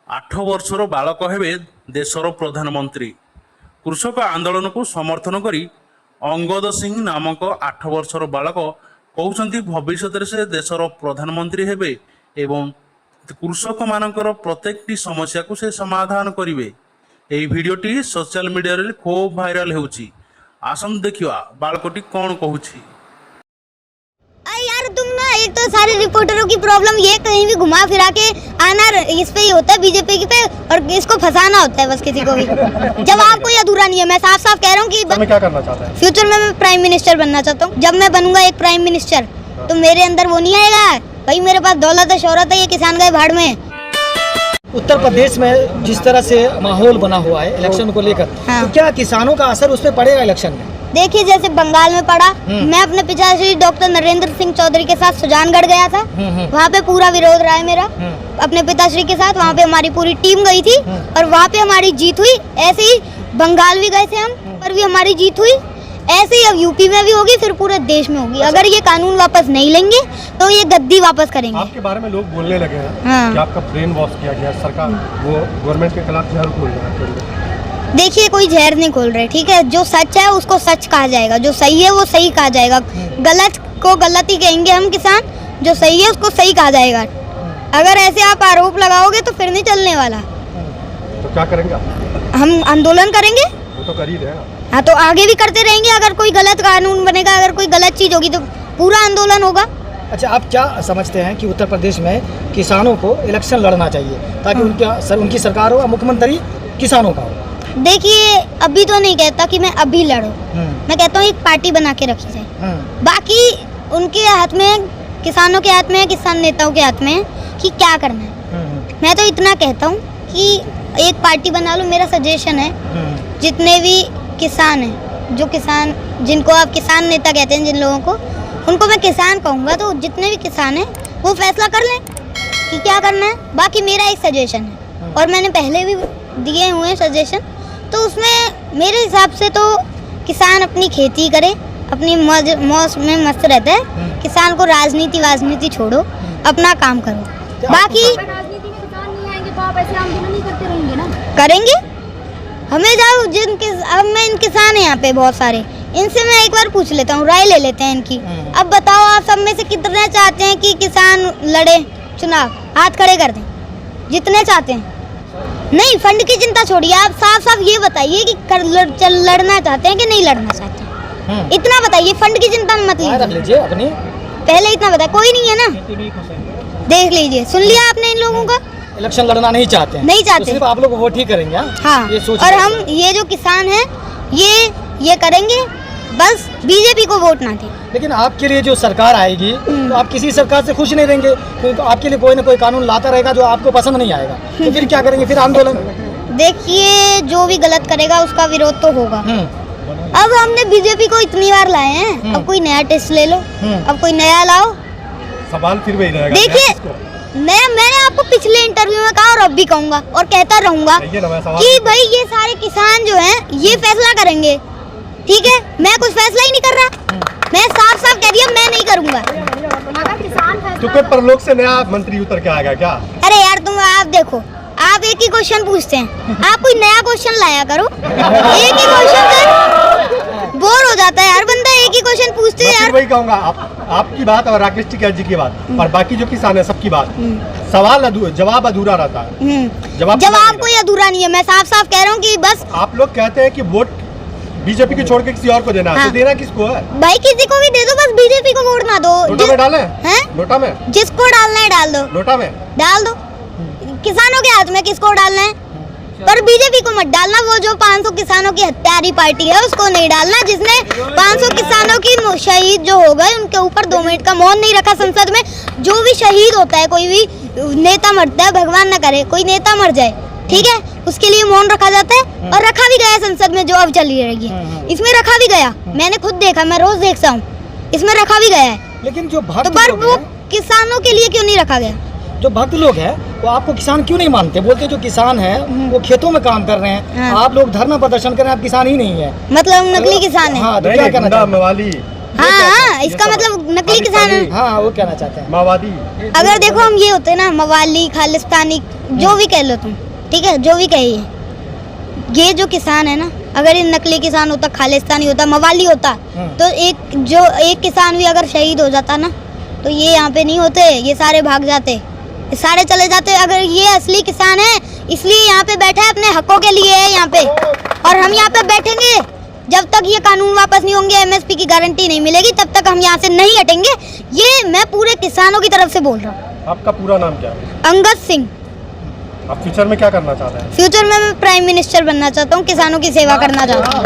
आठ वर्षर बालक हेबे देशर प्रधानमंत्री। कृषक आंदोलन को समर्थन करी अंगद सिंह नामक 8 वर्षर बालक कहउछंती भविष्य से देशर प्रधानमंत्री हेबे एवं कृषक मानकर प्रत्येकटी समस्या को से समाधान करिवे। एही भिडियोटी सोशल मीडिया रे खूब भाइराल हेउची। आसम देखिवा बालकटी कौन कहूची। यार तुम ना एक तो सारे रिपोर्टरों की प्रॉब्लम ये कहीं भी घुमा फिरा के आना इस पे ही होता है, बीजेपी की पे, और इसको फंसाना होता है बस किसी को भी। जवाब कोई अधूरा नहीं है। मैं साफ साफ कह रहा हूँ कि मैं क्या करना चाहता है? फ्यूचर में मैं प्राइम मिनिस्टर बनना चाहता हूँ। जब मैं बनूंगा एक प्राइम मिनिस्टर तो मेरे अंदर वो नहीं आएगा भाई मेरे पास दौलत है शोहरत है, ये किसान गए भाड़ में। उत्तर प्रदेश में जिस तरह से माहौल बना हुआ है इलेक्शन को लेकर, हाँ। तो क्या किसानों का असर उस पर पड़ेगा इलेक्शन में? देखिए जैसे बंगाल में पड़ा, मैं अपने पिताश्री डॉक्टर नरेंद्र सिंह चौधरी के साथ सुजानगढ़ गया था। वहाँ पे पूरा विरोध रहा है मेरा अपने पिताश्री के साथ। वहाँ पे हमारी पूरी टीम गई थी और वहाँ पे हमारी जीत हुई। ऐसे ही बंगाल भी गए थे हम, पर भी हमारी जीत हुई। ऐसे ही अब यूपी में भी होगी, फिर पूरे देश में होगी। अगर ये कानून वापस नहीं लेंगे तो ये गद्दी वापस करेंगे। आपके बारे में लोग बोलने लगे हैं हाँ। कि आपका ब्रेन वॉश किया गया, सरकार वो गवर्नमेंट के खिलाफ जहर खोल रहा है। देखिए कोई जहर नहीं खोल रहे, ठीक है। जो सच है उसको सच कहा जाएगा, जो सही है वो सही कहा जाएगा। गलत को गलत ही कहेंगे हम किसान, जो सही है उसको सही कहा जाएगा। अगर ऐसे आप आरोप लगाओगे तो फिर नहीं चलने वाला। तो क्या करेंगे आप? हम आंदोलन करेंगे। वो तो कर ही रहे हैं। हाँ तो आगे भी करते रहेंगे। अगर कोई गलत कानून बनेगा, अगर कोई गलत चीज होगी तो पूरा आंदोलन होगा। अच्छा, आप क्या समझते हैं कि उत्तर प्रदेश में किसानों को इलेक्शन लड़ना चाहिए ताकि उनकी सरकार हो, मुख्यमंत्री किसानों का हो? देखिए अभी तो नहीं कहता कि मैं अभी लड़ूं, मैं कहता हूँ एक पार्टी बना के रखी जाए। बाकी उनके हाथ में, किसानों के हाथ में, किसान नेताओं के हाथ में है कि क्या करना है। मैं तो इतना कहता हूँ कि एक पार्टी बना लो। मेरा सजेशन है जितने भी किसान हैं, जो किसान जिनको आप किसान नेता कहते हैं, जिन लोगों को, उनको मैं किसान कहूँगा। तो जितने भी किसान हैं वो फैसला कर लें कि क्या करना है। बाकी मेरा एक सजेशन है और मैंने पहले भी दिए हुए हैं सजेशन, तो उसमें मेरे हिसाब से तो किसान अपनी खेती करे, अपनी मौज में मस्त रहता है। किसान को राजनीति छोड़ो, अपना काम करो। बाकी राजनीति में किसान नहीं आएंगे तो आप ऐसे आंदोलन नहीं करते रहेंगे ना? करेंगे। हमें जाओ अब मैं इन किसान हैं यहाँ पे बहुत सारे, इनसे मैं एक बार पूछ लेता हूँ, राय ले लेते हैं इनकी। अब बताओ आप सब में से कितने चाहते हैं कि किसान लड़े चुनाव? हाथ खड़े कर दें जितने चाहते हैं। नहीं, फंड की चिंता छोड़िए, आप साफ साफ ये बताइए कि लड़ना चाहते हैं कि नहीं लड़ना चाहते हैं। इतना बताइए, फंड की चिंता मत लीजिए अपनी। पहले इतना बताइए। कोई नहीं है ना, देख लीजिए, सुन लिया आपने इन लोगों का। इलेक्शन लड़ना नहीं चाहते हैं, नहीं चाहते, तो सिर्फ आप लोग वोट ही करेंगे। हाँ, ये सोच। और हम ये जो किसान हैं ये करेंगे, बस बीजेपी को वोट ना दें। लेकिन आपके लिए जो सरकार आएगी तो आप किसी सरकार से खुश नहीं रहेंगे, क्योंकि आपके लिए कोई ना कोई कानून लाता रहेगा जो आपको पसंद नहीं आएगा। तो फिर क्या करेंगे? फिर आंदोलन। देखिए जो भी गलत करेगा उसका विरोध तो होगा। अब हमने बीजेपी को इतनी बार लाए हैं, अब कोई नया टेस्ट ले लो, अब कोई नया लाओ। सवाल फिर वही रहेगा। देखिए मैंने आपको पिछले इंटरव्यू में कहा और अब भी कहूँगा और कहता रहूँगा कि भाई ये सारे किसान जो हैं ये फैसला करेंगे, ठीक है। मैं कुछ फैसला ही नहीं कर रहा, मैं साफ साफ कह दिया मैं नहीं करूँगा। अगर किसान तो पर लोग से नया मंत्री उतर के आएगा क्या? अरे यार तुम आप देखो, आप एक ही क्वेश्चन पूछते हैं, आप कोई नया क्वेश्चन लाया करो। एक ही क्वेश्चन से बोर हो जाता है यार बंदा, एक ही क्वेश्चन पूछते हैं यार। वही कहूँगा, आपकी बात और राकेश टिकैत जी की बात और बाकी जो किसान है सबकी बात, सवाल जवाब अधूरा रहता है। जवाब कोई अधूरा नहीं है। मैं साफ साफ कह रहा हूँ कि बस आप लोग कहते हैं कि वोट बीजेपी की छोड़ के किसी और को देना है। हाँ। तो देना किसको है भाई? किसी को भी दे दो, बस बीजेपी को वोट ना दो। नोटा में डालें? हैं? नोटा में जिसको डालना है डाल दो, नोटा में डाल दो। किसानों के हाथ में किसको डालना है, पर बीजेपी को मत डालना। वो जो 500 किसानों की हत्यारी पार्टी है उसको नहीं डालना, जिसने 500 किसानों की शहीद जो हो गए उनके ऊपर 2 मिनट का मौन नहीं रखा संसद में। जो भी शहीद होता है, कोई भी नेता मरता है, भगवान न करे कोई नेता मर जाए, ठीक है, उसके लिए मौन रखा जाता है और रखा भी गया संसद में जो अब चली रही है। इसमें रखा भी गया, मैंने खुद देखा, मैं रोज देखता हूँ, इसमें रखा भी गया है। लेकिन जो भक्त तो पर लोग वो हैं, किसानों के लिए क्यों नहीं रखा गया? जो भक्त लोग हैं वो आपको किसान क्यों नहीं मानते? बोलते जो किसान है वो खेतों में काम कर रहे हैं। हाँ। आप लोग धरना प्रदर्शन कर रहे हैं, आप किसान ही नहीं है, मतलब नकली किसान है। हाँ, तो क्या करना चाहिए? वाली हाँ इसका मतलब नकली किसान है। हाँ वो कहना चाहते हैं। माओवादी अगर देखो हम ये होते ना मवाली खालिस्तानी जो भी कह लो तुम, ठीक है, जो भी कहिए, ये जो किसान है ना, अगर ये नकली किसान होता, खालिस्तानी होता, मवाली होता, तो एक किसान भी अगर शहीद हो जाता ना, तो ये यहाँ पे नहीं होते, ये सारे भाग जाते, ये सारे चले जाते। अगर ये असली किसान है, इसलिए यहाँ पे बैठा है, अपने हकों के लिए है यहाँ पे, और हम यहाँ पे बैठेंगे जब तक ये कानून वापस नहीं होंगे, एमएसपी की गारंटी नहीं मिलेगी, तब तक हम यहाँ से नहीं हटेंगे। ये मैं पूरे किसानों की तरफ से बोल रहा हूँ। आपका पूरा नाम क्या है? अंगद सिंह। आप फ्यूचर में क्या करना चाहते हैं? फ्यूचर में मैं प्राइम मिनिस्टर बनना चाहता हूँ, किसानों की सेवा करना चाहता हूँ।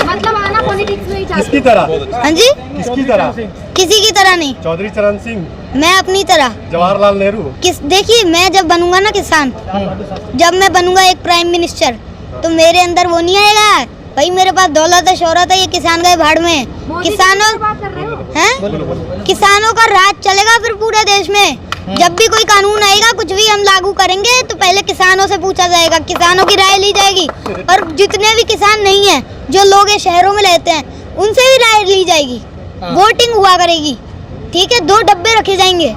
मतलब आना पॉलिटिक्स में ही चाहते किसकी तरह? हाँ जी, किसकी तरह? किसी की तरह नहीं, चौधरी चरण सिंह, मैं अपनी तरह। जवाहरलाल नेहरू। देखिए, मैं जब बनूंगा ना किसान, जब मैं बनूंगा एक प्राइम मिनिस्टर, तो मेरे अंदर वो नहीं आएगा भाई मेरे पास दौलत है, शोहरत है, ये किसान गए भाड़ में। किसानों बात कर रहे हो? हैं, किसानों का राज चलेगा फिर पूरे देश में। जब भी कोई कानून आएगा, कुछ भी हम लागू करेंगे, तो पहले किसानों से पूछा जाएगा, किसानों की राय ली जाएगी, और जितने भी किसान नहीं हैं, जो लोग ये शहरों में रहते हैं, उनसे भी राय ली जाएगी, वोटिंग हुआ करेगी, ठीक है, 2 डब्बे रखे जाएंगे,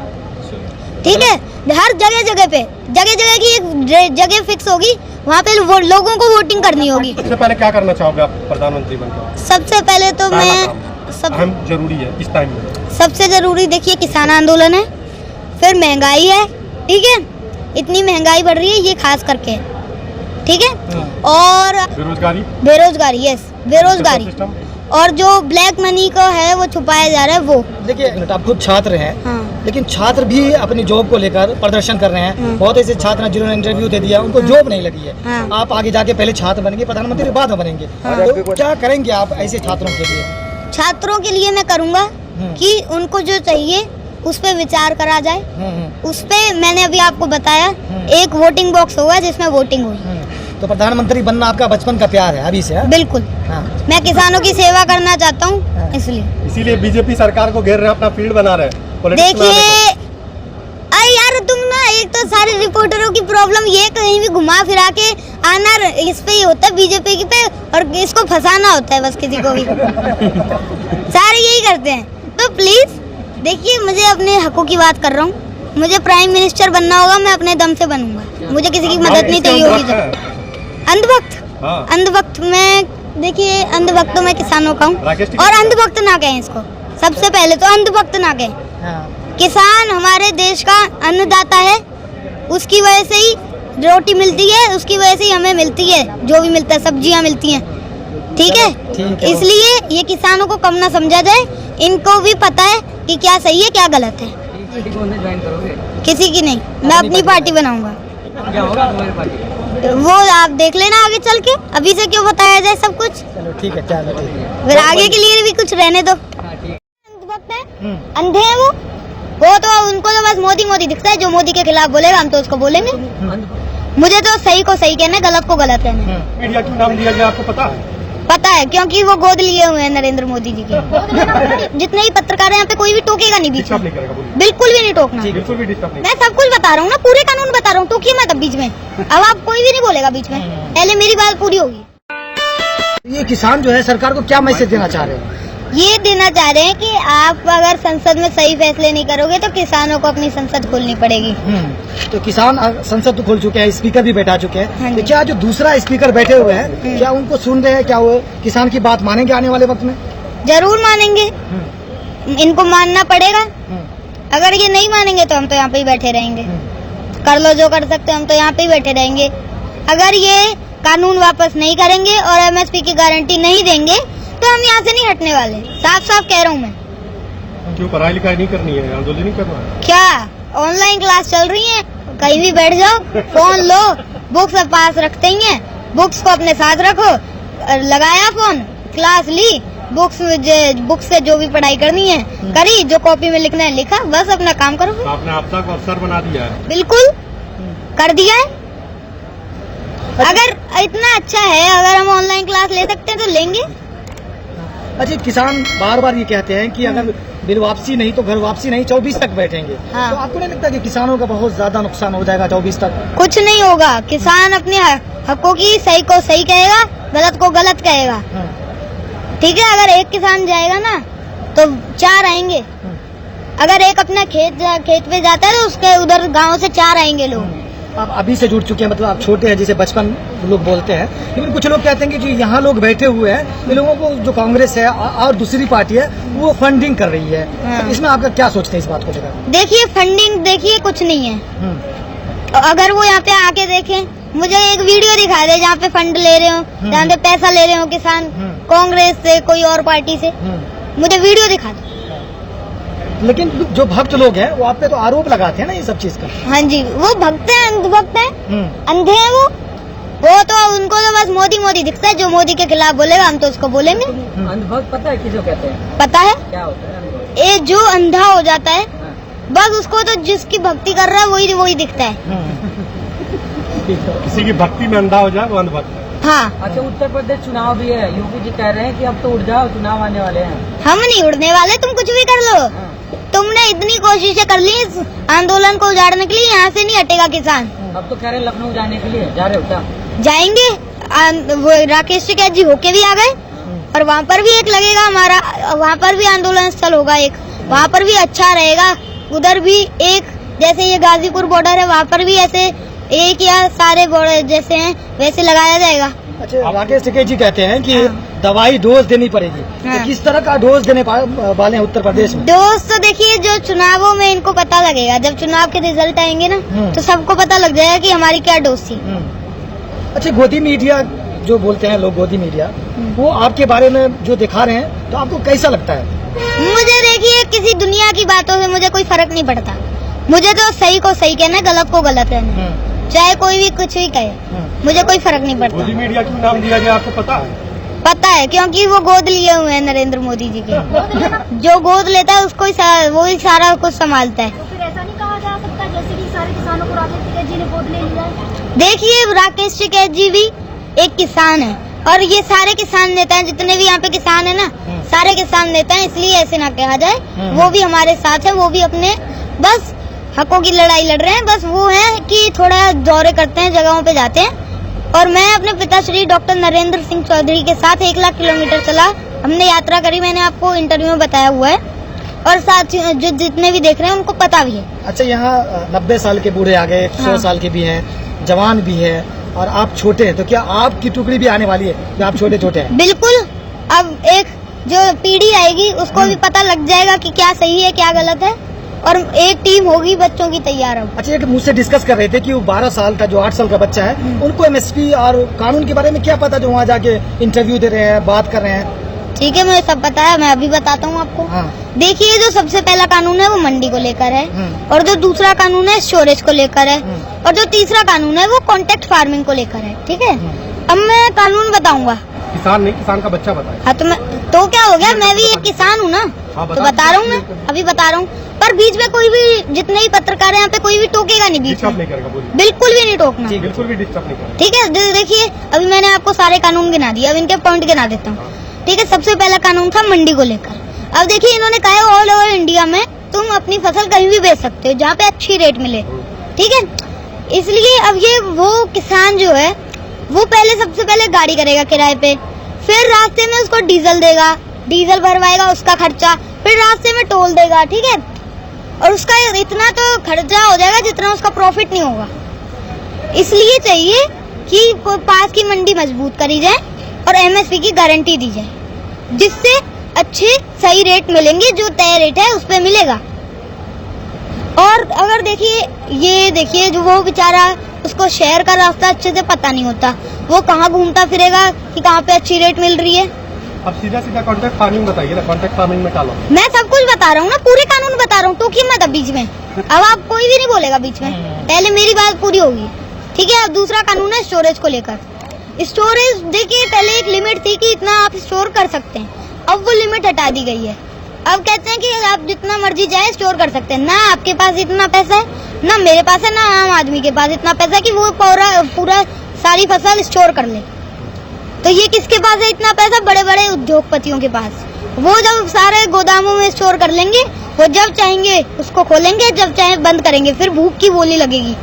ठीक है, हर जगह पे, जगह की एक जगह फिक्स होगी, वहाँ पे लोगों को वोटिंग करनी होगी। सबसे पहले क्या करना चाहोगे आप प्रधानमंत्री बनकर? सबसे पहले तो मैं अहम जरूरी है इस टाइम में। सबसे जरूरी देखिए किसान आंदोलन है, फिर महंगाई है, ठीक है, इतनी महंगाई बढ़ रही है ये खास करके, ठीक है, और बेरोजगारी, यस, बेरोजगारी, और जो ब्लैक मनी को है वो छुपाया जा रहा है वो। देखिए आप खुद छात्र हैं, हाँ। लेकिन छात्र भी अपनी जॉब को लेकर प्रदर्शन कर रहे हैं। बहुत ऐसे छात्र हैं जिन्होंने इंटरव्यू दे दिया, उनको जॉब नहीं लगी है। हाँ। आप आगे जाके पहले छात्र बनेंगे, प्रधानमंत्री बाद में बनेंगे, तो क्या करेंगे आप ऐसे छात्रों के लिए? छात्रों के लिए मैं करूँगा कि उनको जो चाहिए उस पे विचार करा जाए, उस पे मैंने अभी आपको बताया, एक वोटिंग बॉक्स होगा जिसमें वोटिंग होगी। तो प्रधानमंत्री बनना आपका बचपन का प्यार है अभी से? है? बिल्कुल। हाँ। मैं किसानों की सेवा करना चाहता हूँ, इसीलिए बीजेपी सरकार को घेर रहे हैं, अपना फील्ड बना रहे हैं। देखिए अरे यार तुम ना, एक तो सारे रिपोर्टरों की प्रॉब्लम ये, कहीं भी घुमा फिरा के आना इस पे ही होता है, बीजेपी की पे, और इसको फंसाना होता है बस किसी को भी। सारे यही करते हैं। तो प्लीज देखिए, मुझे अपने हकों की बात कर रहा हूँ, मुझे प्राइम मिनिस्टर बनना होगा, मैं अपने दम से बनूंगा, मुझे किसी की मदद नहीं चाहिए होगी। अंधभक्त में देखिए, अंधभक्त तो मैं किसानों का हूँ, और अंधभक्त ना कहें इसको, सबसे पहले तो अंधभक्त ना कहें। किसान हमारे देश का अन्नदाता है, उसकी वजह से ही रोटी मिलती है, उसकी वजह से ही हमें मिलती है जो भी मिलता है, सब्जियां मिलती हैं, ठीक है। इसलिए ये किसानों को कम ना समझा जाए, इनको भी पता है कि क्या सही है क्या गलत है। किसी की नहीं, मैं अपनी पार्टी बनाऊंगा। वो आप देख लेना आगे चल के, अभी से क्यों बताया जाए सब कुछ। चलो ठीक है, चलो ठीक है, फिर आगे के लिए भी कुछ रहने दो। अंधे हैं वो तो उनको तो बस मोदी मोदी दिखता है, जो मोदी के खिलाफ बोलेगा हम तो उसको बोलेंगे। मुझे तो सही को सही कहना, गलत को गलत कहना। मीडिया क्यों नाम दिया गया आपको पता है? पता है, क्योंकि वो गोद लिए हुए हैं नरेंद्र मोदी जी के। जितने भी पत्रकार हैं यहाँ पे, कोई भी टोकेगा नहीं बीच में, बिल्कुल भी नहीं टोकना। बिल्कुल भी डिस्टर्ब नहीं। मैं सब कुछ बता रहा हूँ ना, पूरे कानून बता रहा हूँ, टोकिए मत अब बीच में। अब आप कोई भी नहीं बोलेगा बीच में, पहले मेरी बात पूरी होगी। ये किसान जो है सरकार को क्या मैसेज देना चाह रहे हैं? ये देना चाह रहे हैं कि आप अगर संसद में सही फैसले नहीं करोगे तो किसानों को अपनी संसद खोलनी पड़ेगी। तो किसान संसद तो खोल चुके हैं, स्पीकर भी बैठा चुके हैं, हाँ तो क्या जो दूसरा स्पीकर बैठे हुए हैं, क्या उनको सुन रहे हैं? क्या वो किसान की बात मानेंगे आने वाले वक्त में? जरूर मानेंगे, इनको मानना पड़ेगा। अगर ये नहीं मानेंगे तो हम तो यहाँ पे ही बैठे रहेंगे, कर लो जो कर सकते, हम तो यहाँ पे ही बैठे रहेंगे। अगर ये कानून वापस नहीं करेंगे और एमएसपी की गारंटी नहीं देंगे तो हम यहाँ से नहीं हटने वाले, साफ साफ कह रहा हूँ मैं। क्यों पढ़ाई लिखाई नहीं करनी है, आंदोलन नहीं करना है? क्या ऑनलाइन क्लास चल रही है, कहीं भी बैठ जाओ, फोन लो, बुक्स पास रखते ही हैं, बुक्स को अपने साथ रखो, लगाया फोन, क्लास ली, बुक्स से जो भी पढ़ाई करनी है करी, जो कॉपी में लिखना है लिखा, बस अपना काम करो। तो आपने आपदा को अवसर बना दिया है। बिल्कुल कर दिया है। अगर इतना अच्छा है, अगर हम ऑनलाइन क्लास ले सकते हैं तो लेंगे। अच्छा, किसान बार बार ये कहते हैं कि अगर बिल वापसी नहीं तो घर वापसी नहीं, 24 तक बैठेंगे। हाँ। तो आपको नहीं लगता कि किसानों का बहुत ज्यादा नुकसान हो जाएगा 24 तक? कुछ नहीं होगा, किसान अपने हकों की सही को सही कहेगा, गलत को गलत कहेगा, ठीक है। अगर एक किसान जाएगा ना तो 4 आएंगे। अगर एक अपना खेत पे जाता है तो उसके उधर गांव से 4 आएंगे लोग। आप अभी से जुड़ चुके हैं, मतलब आप छोटे हैं, जिसे बचपन लोग बोलते हैं, लेकिन कुछ लोग कहते हैं कि जो यहाँ लोग बैठे हुए हैं, इन लोगों को जो कांग्रेस है और दूसरी पार्टी है वो फंडिंग कर रही है। हाँ। तो इसमें आपका क्या सोचते हैं इस बात को लेकर? देखिए फंडिंग देखिए कुछ नहीं है। अगर वो यहाँ पे आके देखें, मुझे एक वीडियो दिखा दे जहाँ पे फंड ले रहे हो, जहाँ पे पैसा ले रहे हो किसान कांग्रेस से कोई और पार्टी से, मुझे वीडियो दिखा दो। लेकिन जो भक्त लोग हैं वो आप पे तो आरोप लगाते हैं ना ये सब चीज का। हाँ जी, वो भक्त हैं, अंधभक्त हैं, अंधे हैं वो तो उनको तो बस मोदी मोदी दिखता है। जो मोदी के खिलाफ बोलेगा हम तो उसको बोलेंगे। अंधभक्त पता है किसे कहते हैं? पता है, क्या होता है? ये जो अंधा हो जाता है बस उसको तो जिसकी भक्ति कर रहा है वही दिखता है। किसी की भक्ति में अंधा हो जाए वो अंधभक्त है। हाँ, अच्छा, उत्तर प्रदेश चुनाव भी है, यूपी जी कह रहे हैं कि अब तो उठ जाओ, चुनाव आने वाले हैं। हम नहीं उड़ने वाले, तुम कुछ भी कर लो। तुमने इतनी कोशिशें कर ली इस आंदोलन को उजाड़ने के लिए, यहाँ से नहीं हटेगा किसान। अब तो कह रहे हैं लखनऊ जाने के लिए, जा रहे हो क्या? जाएंगे। वो राकेश टिकैत जी होके भी आ गए और वहाँ पर भी एक लगेगा हमारा, वहाँ पर भी आंदोलन स्थल होगा एक, वहाँ पर भी अच्छा रहेगा। उधर भी एक, जैसे ये गाजीपुर बॉर्डर है वहाँ पर भी ऐसे एक या सारे बॉर्डर जैसे हैं वैसे लगाया जाएगा। अच्छा, राकेश टिकैत जी कहते हैं कि दवाई डोज देनी पड़ेगी। हाँ। तो किस तरह का डोज देने वाले हैं उत्तर प्रदेश में? डोज तो देखिए जो चुनावों में इनको पता लगेगा, जब चुनाव के रिजल्ट आएंगे ना तो सबको पता लग जाएगा कि हमारी क्या डोज थी। अच्छा, गोदी मीडिया जो बोलते हैं लोग, गोदी मीडिया, वो आपके बारे में जो दिखा रहे हैं तो आपको कैसा लगता है? मुझे देखिए किसी दुनिया की बातों से मुझे कोई फर्क नहीं पड़ता। मुझे तो सही को सही कहना, गलत को गलत कहना, चाहे कोई भी कुछ भी कहे, मुझे कोई फर्क नहीं पड़ता। मोदी मीडिया क्यों नाम दिया गया आपको पता है? पता है, क्योंकि वो गोद लिए हुए हैं नरेंद्र मोदी जी के। जो गोद लेता है उसको वो ही सारा कुछ संभालता है। तो फिर ऐसा नहीं कहा जा सकता जैसे कि सारे किसानों को राकेश टिकैत जी ने गोद ले लिया है? देखिए राकेश टिकैत जी भी एक किसान है और ये सारे किसान नेता हैं, जितने भी यहाँ पे किसान है ना, सारे किसान नेता हैं, इसलिए ऐसे ना कहा जाए। वो भी हमारे साथ है, वो भी अपने बस हकों की लड़ाई लड़ रहे हैं। बस वो है कि थोड़ा दौरे करते हैं, जगहों पे जाते हैं। और मैं अपने पिताश्री डॉक्टर नरेंद्र सिंह चौधरी के साथ 1 लाख किलोमीटर चला, हमने यात्रा करी, मैंने आपको इंटरव्यू में बताया हुआ है। और साथ जो जितने भी देख रहे हैं उनको पता भी है। अच्छा, यहाँ 90 साल के बूढ़े आ गए, 100 साल के भी हैं, जवान भी है, और आप छोटे हैं, तो क्या आपकी टुकड़ी भी आने वाली है कि आप छोटे छोटे हैं? बिल्कुल, अब एक जो पीढ़ी आएगी उसको भी पता लग जाएगा कि क्या सही है क्या गलत है, और एक टीम होगी बच्चों की तैयार। अब अच्छा, एक मुझसे डिस्कस कर रहे थे कि वो 12 साल का जो 8 साल का बच्चा है, उनको एमएसपी और कानून के बारे में क्या पता, जो वहाँ जाके इंटरव्यू दे रहे हैं, बात कर रहे हैं? ठीक है, मुझे सब पता है, मैं अभी बताता हूँ आपको। हाँ। देखिए, जो सबसे पहला कानून है वो मंडी को लेकर है, और जो दूसरा कानून है स्टोरेज को लेकर है, और जो तीसरा कानून है वो कॉन्ट्रैक्ट फार्मिंग को लेकर है। ठीक है, अब मैं कानून बताऊंगा। किसान नहीं, किसान का बच्चा बताए। हाँ, तो क्या हो गया, मैं भी एक किसान हूँ ना, तो बता रहा हूँ मैं, अभी बता रहा हूँ। पर बीच में कोई भी, जितने भी पत्रकार हैं यहाँ पे, कोई भी टोकेगा नहीं बीच डिस्टर्ब में, नहीं करेगा, बोलिए। बिल्कुल भी नहीं टोकना। बिल्कुल भी डिस्टर्ब नहीं करेगा। ठीक है, देखिए अभी मैंने आपको सारे कानून गिना दिए, अब इनके पॉइंट गिना देता हूँ। ठीक है, सबसे पहला कानून था मंडी को लेकर। अब देखिए, इन्होंने कहा है ऑल ओवर इंडिया में तुम अपनी फसल कहीं भी बेच सकते हो जहाँ पे अच्छी रेट मिले। ठीक है, इसलिए अब ये वो किसान जो है वो सबसे पहले गाड़ी करेगा किराए पे, फिर रास्ते में उसको डीजल देगा, डीजल भरवाएगा, उसका खर्चा, फिर रास्ते में टोल देगा। ठीक है, और उसका इतना तो खर्चा हो जाएगा जितना उसका प्रॉफिट नहीं होगा। इसलिए चाहिए कि पास की मंडी मजबूत करी जाए और एमएसपी की गारंटी दी जाए, जिससे अच्छे सही रेट मिलेंगे, जो तय रेट है उस पे मिलेगा। और अगर देखिए जो वो बेचारा, उसको शहर का रास्ता अच्छे से पता नहीं होता, वो कहाँ घूमता फिरेगा कि कहाँ पे अच्छी रेट मिल रही है। अब सीधा सीधा कॉन्ट्रैक्ट फार्मिंग बताइए ना, कॉन्ट्रैक्ट फार्मिंग में डालो। मैं सब कुछ बता रहा हूँ ना, पूरे कानून बता रहा हूँ, तो क्यों मत बीच में। अब आप कोई भी नहीं बोलेगा बीच में, पहले मेरी बात पूरी होगी। ठीक है, अब दूसरा कानून है स्टोरेज को लेकर। स्टोरेज देखिए, पहले एक लिमिट थी कि इतना आप स्टोर कर सकते हैं, अब वो लिमिट हटा दी गई है। अब कहते हैं कि आप जितना मर्जी जाए स्टोर कर सकते हैं। ना आपके पास इतना पैसा है, ना मेरे पास है, ना आम आदमी के पास इतना पैसा है कि वो पूरा सारी फसल स्टोर कर ले। तो ये किसके पास है इतना पैसा? बड़े बड़े उद्योगपतियों के पास। वो जब सारे गोदामों में स्टोर कर लेंगे, वो जब चाहेंगे उसको खोलेंगे, जब चाहे बंद करेंगे, फिर भूख की बोली लगेगी।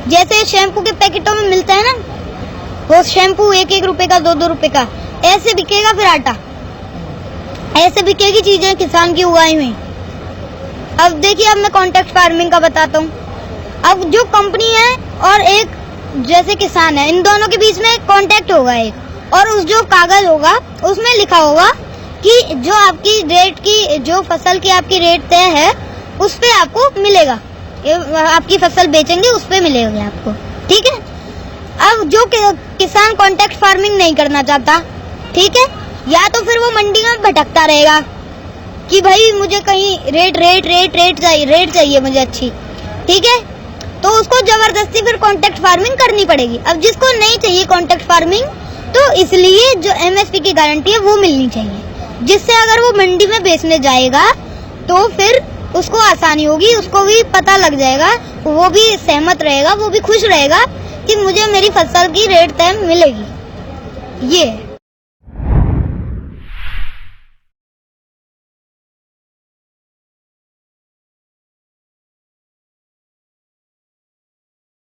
जैसे शैम्पू के पैकेटों में मिलता है ना, वो शैम्पू 1-1 रुपए का, 2-2 रुपए का, ऐसे बिकेगा फिर आटा। ऐसे बिकेगी चीजें किसान की उगाई हुई। अब देखिए, अब मैं कॉन्ट्रैक्ट फार्मिंग का बताता हूँ। अब जो कंपनी है और एक जैसे किसान है, इन दोनों के बीच में कॉन्ट्रैक्ट होगा एक, और उस जो कागज होगा उसमें लिखा होगा कि जो आपकी रेट की, जो फसल की आपकी रेट तय है उस पे आपको मिलेगा, आपकी फसल बेचेंगे उस पे मिलेगा आपको, ठीक है। अब जो किसान कॉन्ट्रैक्ट फार्मिंग नहीं करना चाहता, ठीक है, या तो फिर वो मंडी में भटकता रहेगा कि भाई मुझे कहीं रेट चाहिए मुझे अच्छी, ठीक है, तो उसको जबरदस्ती फिर कॉन्ट्रैक्ट फार्मिंग करनी पड़ेगी। अब जिसको नहीं चाहिए कॉन्ट्रैक्ट फार्मिंग, तो इसलिए जो एमएसपी की गारंटी है वो मिलनी चाहिए, जिससे अगर वो मंडी में बेचने जाएगा तो फिर उसको आसानी होगी, उसको भी पता लग जाएगा, वो भी सहमत रहेगा, वो भी खुश रहेगा कि मुझे मेरी फसल की रेट तय मिलेगी। ये है।